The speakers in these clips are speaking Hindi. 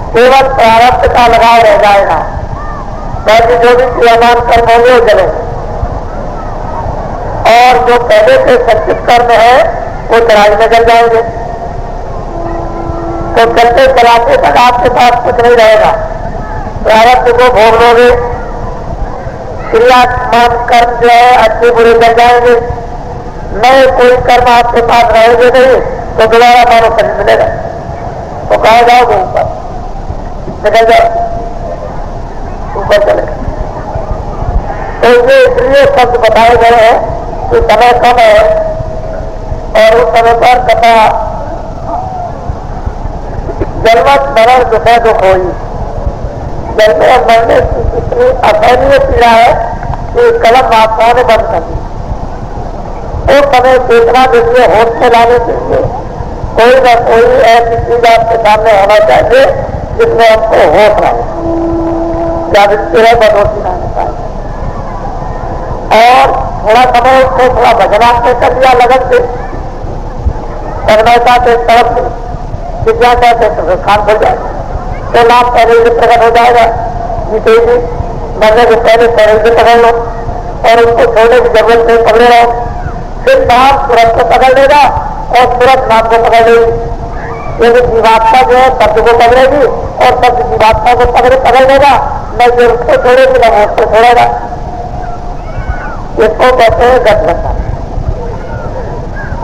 केवल प्रारब्ध का लगाव रह जाएगा। बाकी जो भी क्रियामान कर्म होंगे वो जलेंगे, और जो पहले से संचित कर्म है वो चढ़ाई में जल जाएंगे। तो चलते चलाते तक आपके पास कुछ नहीं रहेगा। प्रारब्ध को भोग लोगे, क्रियामान कर्म जो है अच्छे बुरे जल जाएंगे, नए कोई कर्म आपके पास रहेंगे नहीं, तो दोबारा मानो शरीर मिलेगा। तो कहा जाओगे ऊपर, निकल जाओ ऊपर चलेगा। तो ये इसलिए शब्द बताए गए हैं कि समय कम है और उस समय पर कथा जन्मत मरण दुख दुख होई। जन्मे और मरने की इतनी असहनीय पीड़ा है कि कलम महात्माओं ने बंद कर दी। उस समय चेतना के लिए होश में लाने के लिए कोई न कोई ऐसी चीज आपके सामने होना चाहिए जिसमें हमको होश रहे, जागृति रहे, बदोशी रहना चाहिए। और थोड़ा समय उसको थोड़ा भजन आपने कर दिया लगन से, तन्मयता से, तरफ से, जिज्ञासा से खान खुल जाए तो लाभ पहले से प्रकट हो जाएगा। जीते ही मरने से पहले से पकड़ लो और उसको छोड़ने की जरूरत नहीं, पकड़े रहो। फिर नाम तुरंत को पकड़ लेगा और तुरंत नाम को पकड़ लेगी। यदि जीवात्मा जो है शब्द को पकड़ेगी और शब्द जीवात्मा को पकड़ लेगा, न ये उसको छोड़ेगी न वो उसको छोड़ेगा। इसको कहते हैं गठबंधन।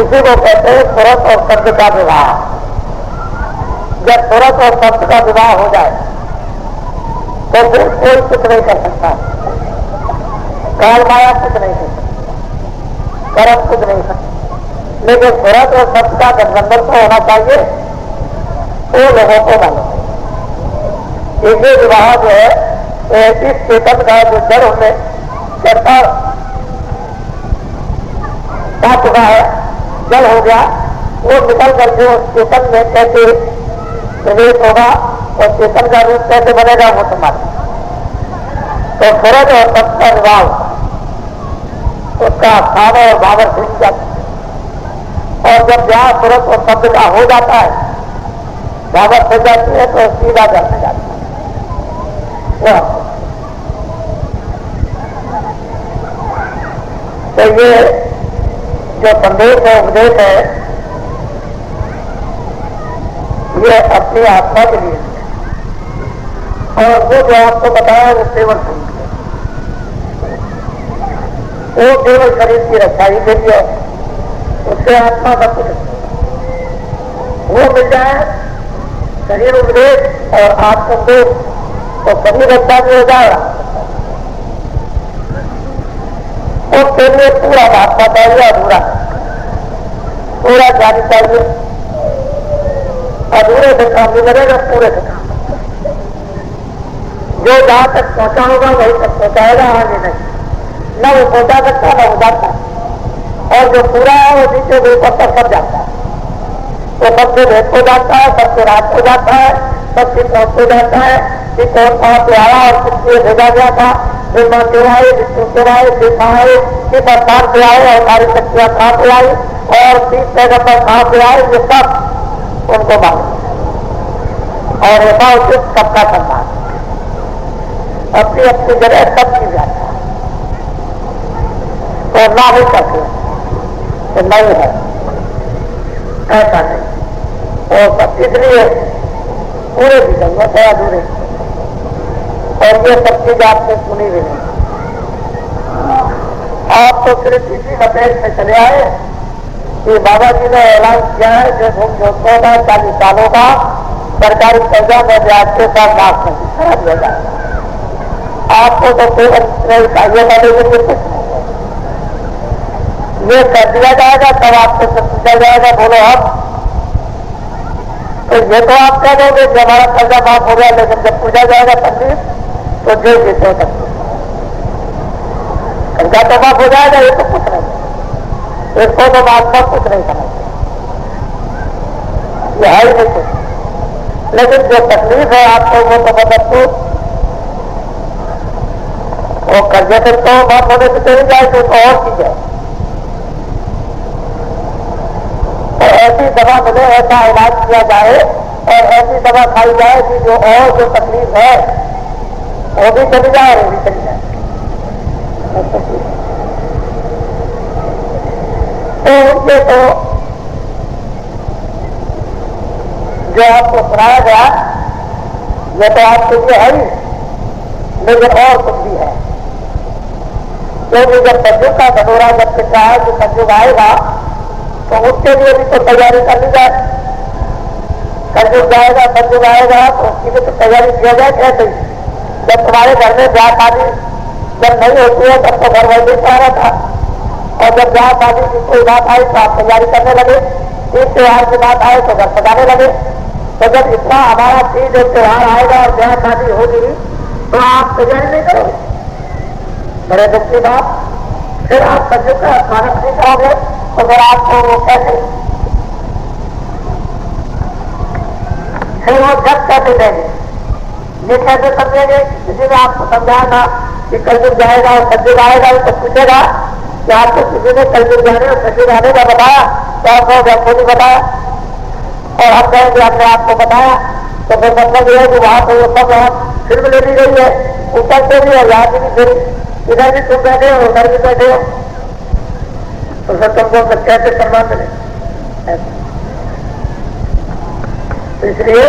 इसी को कहते हैं तुरंत और शब्द का विवाह। जब तुरंत और शब्द का विवाह हो जाए तो फिर कोई कुछ नहीं कर सकता, काल माया कुछ नहीं कर सकता, कर्म कुछ नहीं सकता। लेकिन तुरंत और शब्द का गठबंधन तो होना चाहिए, वो लोगों को मालूम है। ये विवाह जो है इस चेतन का जो जड़ हमें चढ़ता आ चुका है, जल हो गया, वो निकल करके उस चेतन में कैसे प्रवेश होगा और चेतन का रूप कैसे बनेगा वो तुम्हारा। तो फरज और शब्द का विवाह उसका स्थान और बाबर सीख जाता है। और जब जहाँ फरज और शब्द का हो जाता है, बाबर हो जाती है, तो सीधा करने जाता है। तो ये जो संदेश है, उपदेश है, ये अपनी आत्मा के लिए, और वो जो आपको बताया वो केवल सुन, वो केवल शरीर की रक्षा ही के लिए, उससे आत्मा का कुछ वो मिल जाए शरीर उपदेश और आत्मोपदेश, तो सभी रक्षा भी हो जाएगा। उसके लिए पूरा आत्मा चाहिए, अधूरा पूरा जानी चाहिए। अधूरे से काम भी करेगा, पूरे से काम। जो जहां तक पहुंचा होगा वहीं तक पहुंचाएगा, आगे नहीं। न वो पहुंचा सकता न वो जाता है। और जो पूरा है वो नीचे ऊपर तक सब जाता है। वो सबसे भेद हो जाता है, सबसे रात हो जाता है, सबसे पहुंच हो जाता है कि कौन कहाँ पे आया और किसके भेजा गया था, फिर मां क्यों आए, विष्णु क्यों आए, फिर कहाँ आए, किस स्थान पे आए और हमारी शक्तियां कहाँ पे आई और 30 जगह पर कहाँ पे आए, ये सब उनको मालूम। और ऐसा उचित सबका सम्मान, अपनी अपनी जगह सब की जाता है। तो ना हो सके तो नहीं है, ऐसा नहीं। और सब इसलिए पूरे भी नहीं है, अधूरे। और ये सब चीज आपने सुनी भी नहीं। आप तो सिर्फ इसी लपेट में चले आए कि बाबा जी ने ऐलान किया है कि जो 40 सालों का सरकारी कर्जा में ब्याज के साथ माफ करा दिया जाएगा। आपको तो केवल चाहिए था, लेकिन ये कुछ नहीं है। ये कर दिया जाएगा तब आपको सब पूछा जाएगा, बोलो अब। तो ये तो आप कह दोगे कि हमारा कर्जा माफ हो गया, लेकिन जब पूछा जाएगा तकलीफ तो जो जीते हो तकलीफ, कर्जा तो माफ हो जाएगा, ये तो कुछ नहीं। इसको तो महात्मा कुछ नहीं समझते, ये है ही नहीं कुछ। लेकिन जो तकलीफ है आपको वो तो बदलते वो कर्जे से तो माफ होने से चली जाए तो और चीज है। तो ऐसी दवा मिले, ऐसा इलाज किया जाए और ऐसी दवा खाई जाए कि जो और जो तकलीफ है वो भी चली जाए, वो भी चली जाए। तो ये तो जो आपको सुनाया गया ये तो आपके लिए है ही, लेकिन और कुछ भी है। क्योंकि जब कलयुग का घटोरा जब पिट रहा है कि कलयुग आएगा तो उसके लिए भी तो तैयारी कर ली जाए। कलयुग जाएगा, कलयुग आएगा तो उसकी भी तो तैयारी किया जाए। कैसे जब तुम्हारे घर में ब्याह शादी जब नहीं होती है तब तो घर वैसे पड़ा रहता, और जब ब्याह शादी की कोई बात आई तो आप तैयारी करने लगे, एक त्योहार की बात आए तो घर सजाने लगे। तो जब इतना हमारा चीज एक त्योहार आएगा और ब्याह शादी होगी तो आप तैयारी नहीं करोगे, बड़े दुख की बात। फिर आप कलयुग का स्वागत नहीं करोगे तो फिर आपको वो कैसे, फिर वो जब कैसे देंगे, ये कैसे समझेंगे। किसी ने आपको समझाया था कि कलयुग जाएगा और कलयुग आएगा तो पूछेगा कि आपको किसी ने कलयुग जाने और कलयुग आने का बताया तो आपको आपको नहीं बताया, और हम कहेंगे हमने आपको बताया तो फिर मतलब ये है कि वहां पर वो सब वहां फिल्म ले ली गई है, ऊपर से भी और यहाँ से भी, फिर इधर भी तुम बैठे हो उधर भी बैठे हो, तो फिर तुमको कैसे सम्मान मिले। तो इसलिए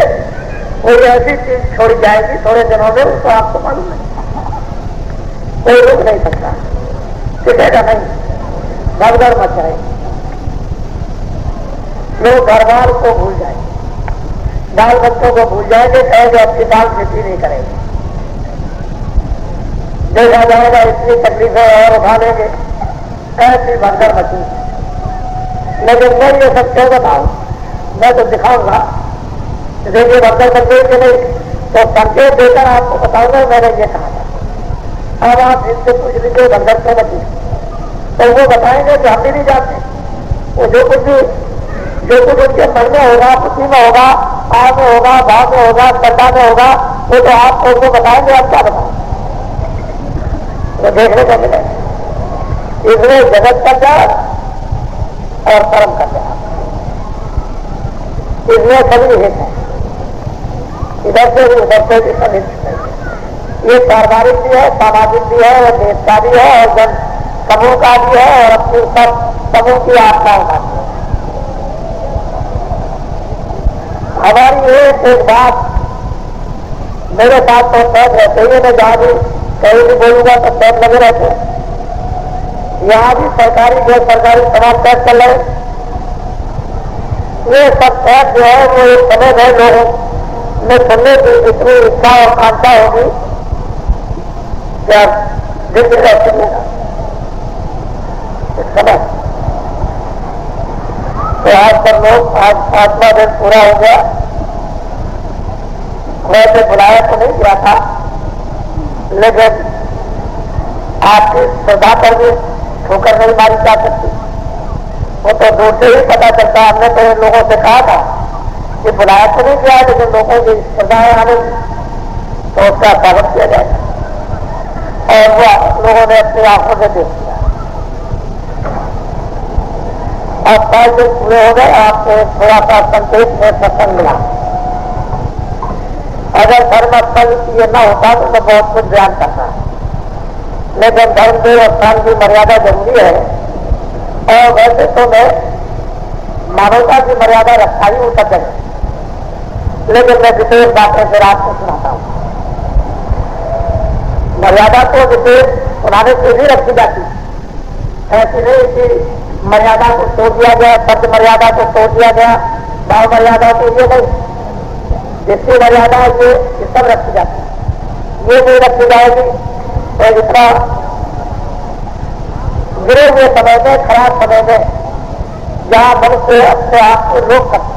कोई ऐसी चीज छोड़ी जाएगी थोड़े दिनों में, उसको आपको मालूम है, कोई रुक नहीं सकता, टिकेगा नहीं, भगदड़ मच जाएगी। लोग घर बार को भूल जाएंगे, बाल बच्चों को भूल जाएंगे, कहेंगे अपनी बाल खेती नहीं करेंगे, देखा जाएगा इतनी तकलीफें और उठा लेंगे, ऐसी भगदड़ मची। लेकिन मैं ये सब क्यों बताऊं, मैं तो दिखाऊंगा, देखिए भगदड़ मच गई कि नहीं, तो संकेत देकर आपको बताऊंगा मैंने ये कहा था। अब आप इनसे पूछ लीजिए भगदड़ क्यों मची, तो वो बताएंगे कि हम भी नहीं जानते, वो जो कुछ उनके मन में होगा, खुशी में होगा, आय में होगा, भाव में होगा, श्रद्धा में होगा, वो तो आपको उनको बताएंगे, आप क्या बताएंगे, वो देखने को मिलेगा। इसलिए जगत का ज्ञान और कर्म का ज्ञान, इसमें सभी हित है, इधर से भी उधर से भी सभी हित है। ये पारिवारिक भी है, सामाजिक भी है, और देश का भी है, और जन समूह का भी है, और अपनी सब समूह की आत्माओं का भी है। हमारी एक बात मेरे साथ तो टैग रहते ही, मैं जहां भी कहीं भी बोलूंगा तो टैग लगे रहते हैं। यहाँ भी सरकारी गैर सरकारी तमाम टैग चल रहे, ये सब टैग जो है वो एक समय गए लोगों में सुनने की इतनी इच्छा और कांक्षा होगी कि आप देखिएगा सुनिएगा इस समय। तो आज पर लोग आज 5वां दिन पूरा हो गया, वैसे बुलाया तो नहीं गया था, लेकिन आपकी श्रद्धा पर भी ठोकर नहीं मारी जा सकती, वो तो दूर से ही पता चलता। हमने तो इन लोगों से कहा था कि बुलाया तो नहीं गया, लेकिन लोगों की श्रद्धाएं आने तो उसका स्वागत किया जाएगा, और वो लोगों ने अपनी आंखों से देख लिया। अब 5 दिन पूरे हो गए, आपको थोड़ा सा संकेत में प्रसन्न मिला। अगर धर्मस्थल ये न होता तो मैं बहुत कुछ बयान करता, लेकिन धर्म के स्थान की मर्यादा जरूरी है, और वैसे तो मैं मानवता की मर्यादा रखा ही हूं सब जगह, लेकिन मैं विशेष बातें फिर आपको सुनाता हूं। मर्यादा तो विशेष सुनाने से भी रखी जाती, ऐसी नहीं कि मर्यादा को तोड़ दिया गया, शब्द मर्यादा को तोड़ दिया गया, भाव मर्यादा को ये नहीं, जिसकी मर्यादा ये सब रखी जाती है, ये नहीं रखी जाएगी तो इतना गिरे हुए समय में, खराब समय में, जहां मनुष्य अपने आप को रोक सकता,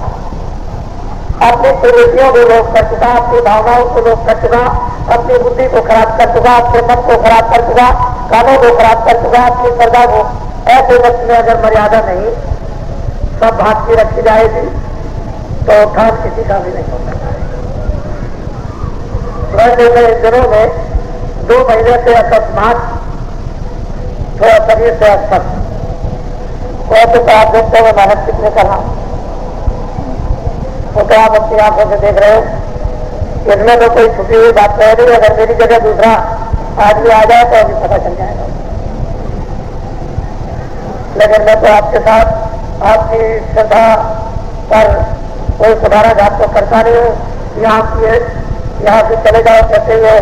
अपनी प्रवृत्तियों को रोक कर चुका, अपनी भावनाओं को रोक कर चुका, अपनी बुद्धि को खराब कर चुका, अपने मन को खराब कर चुका, कानों को खराब कर चुका, अपनी श्रद्धा को। ऐसे वक्त में अगर मर्यादा नहीं सब भाग की रखी जाएगी तो काम किसी का भी नहीं हो सकता है। वैसे मैं इन दिनों में 2 महीने से अकस्मात थोड़ा शरीर से अस्वस्थ, वैसे तो आप देखते हुए मेहनत कितने कर रहा हूं, वो तो आप अपनी आंखों से देख रहे हो, इसमें तो कोई छुपी हुई बात कह रही है। अगर मेरी जगह दूसरा आदमी आ जाए तो अभी पता चल जाएगा। लेकिन मैं तो आपके साथ आपकी श्रद्धा पर कोई सुधाराघात तो करता नहीं हूँ। यहाँ से चले जाओ कहते हुए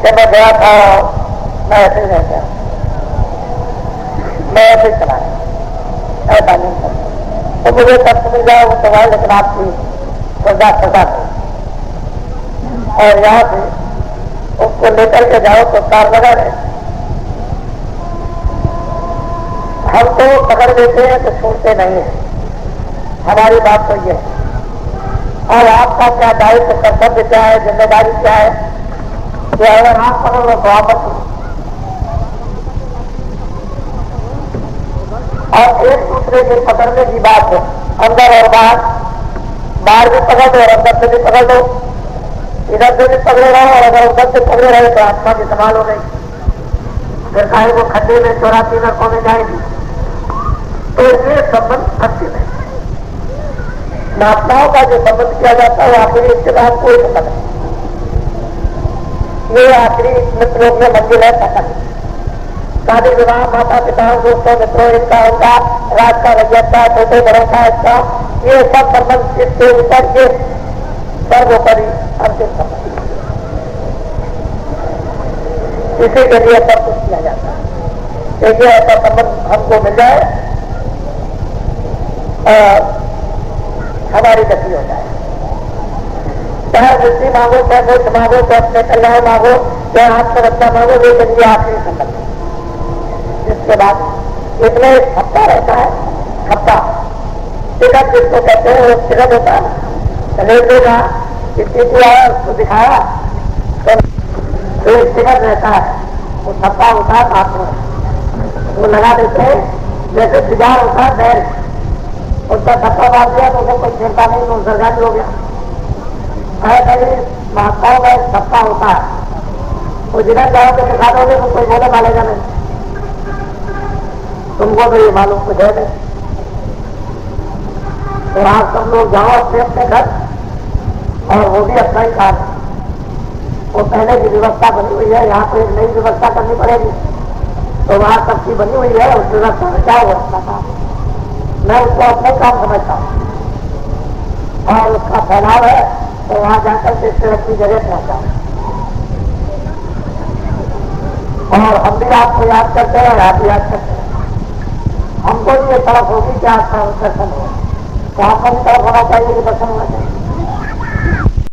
कि मैं गया था, मैं ऐसे ही रहता, मैं ऐसे ही चला ऐसा नहीं करता। तो मुझे तब मिल जाए वो सवाल, लेकिन आपकी श्रद्धा सदा है। और यहाँ से उसको लेकर के जाओ तो कार लगा रहे, हम तो पकड़ देते हैं तो छोड़ते नहीं है। हमारी बात तो ये है। और आपका क्या दायित्व, कर्तव्य क्या है, जिम्मेदारी क्या है कि अगर आप पकड़ लो तो आप बचो। और एक दूसरे के पकड़ने की बात है, अंदर और बाहर भी पकड़ दो और अंदर से भी पकड़ दो। इधर से भी पकड़े रहो और अगर उधर से पकड़े रहे तो आत्मा की संभाल हो गई। फिर काहे वो खड्डे में 84 नरकों में जाएगी। तो ये संबंध सत्य है। महात्माओं का जो संबंध किया जाता है आखिरी, इसके बाद कोई संबंध नहीं। ये आखिरी मित्रों में मंजिल है सकल। शादी विवाह, माता पिता, दोस्तों मित्रों, इनका उनका, रात का वजह, छोटे बड़ों का इसका, ये सब संबंध इसके ऊपर के सर्वोपरि अंतिम संबंध, इसी के लिए सब कुछ किया जाता है। देखिए ऐसा संबंध हमको मिल जाए, हमारी गति हो जाए। चाहे वृद्धि मांगो, चाहे मोक्ष मांगो, चाहे अपने कल्याण मांगो, चाहे आत्मरक्षा मांगो, लेकिन ये आखिरी संबंध है। जिसके बाद इसमें एक हफ्ता रहता है, हफ्ता टिकट जिसको कहते हैं, वो टिकट होता है। रेलवे का टिकट आया, उसको दिखाया तो एक टिकट रहता है, वो हफ्ता होता है हाथ में, वो लगा देते हैं जैसे सिगार होता है बैल, उसका धक्का मार दिया तो उसे कोई चिंता नहीं, तो सरकारी हो गया। ऐसे महात्माओं का एक धक्का होता है, वो जिधर जाओगे दिखा दोगे तो कोई बोले मालेगा नहीं, तुमको तो ये मालूम कुछ है नहीं। तो आप सब लोग जाओ अपने अपने घर, और वो भी अपना ही काम है। वो पहले की व्यवस्था बनी हुई है, यहाँ पर एक नई व्यवस्था करनी पड़ेगी। तो वहाँ सबकी बनी हुई है, उस व्यवस्था में क्या हो सकता था, मैं उसको अपने काम समझता हूँ। और उसका फैलाव है तो वहां जाकर के सुरक्षित जगह पहुंचा। और हम भी आपको याद करते हैं, आप भी याद करते हैं। हमको भी ये तरफ होगी कि आपका दर्शन हो, तो आपका भी तरफ होना चाहिए कि दर्शन होना चाहिए।